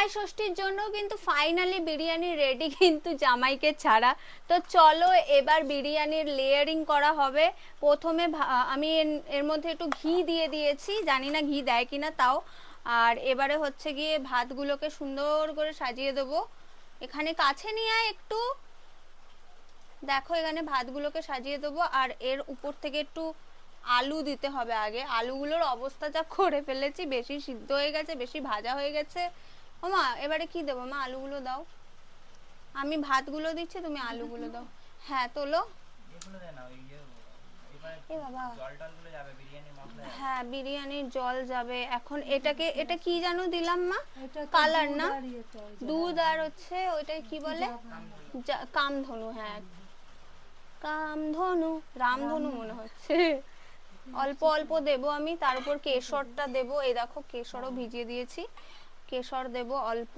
জামাই ষষ্ঠীর জন্য কিন্তু ফাইনালি বিরিয়ানি রেডি, কিন্তু জামাইকে ছাড়া। তো চলো এবার বিরিয়ানির লেয়ারিং করা হবে। প্রথমে আমি এর মধ্যে একটু ঘি দিয়ে দিয়েছি, জানি না ঘি দেয় কিনা তাও। আর এবারে হচ্ছে গিয়ে ভাতগুলোকে সুন্দর করে সাজিয়ে দেবো। এখানে কাছে নিয়ে আয় একটু, দেখো এখানে ভাতগুলোকে সাজিয়ে দেবো। আর এর উপর থেকে একটু আলু দিতে হবে আগে। আলুগুলোর অবস্থা যা করে ফেলেছি, বেশি সিদ্ধ হয়ে গেছে, বেশি ভাজা হয়ে গেছে। ও মা, এবারে কি দেবো মা? আলুগুলো দাও, আমি ভাতগুলো দিচ্ছি, তুমি আলুগুলো দাও। হ্যাঁ তোলো। এ বাবা, হ্যাঁ বিরিয়ানির জল যাবে এখন। এটাকে, এটা কি জানো দিলাম মা? কালার না, দুধ আর হচ্ছে ওইটাই কি বলে, কামধনু। হ্যাঁ কামধনু, রামধনু মনে হচ্ছে। অল্প অল্প দেবো আমি, তার উপর কেশরটা দেবো। এই দেখো কেশরও ভিজিয়ে দিয়েছি, কেশর দেবো অল্প।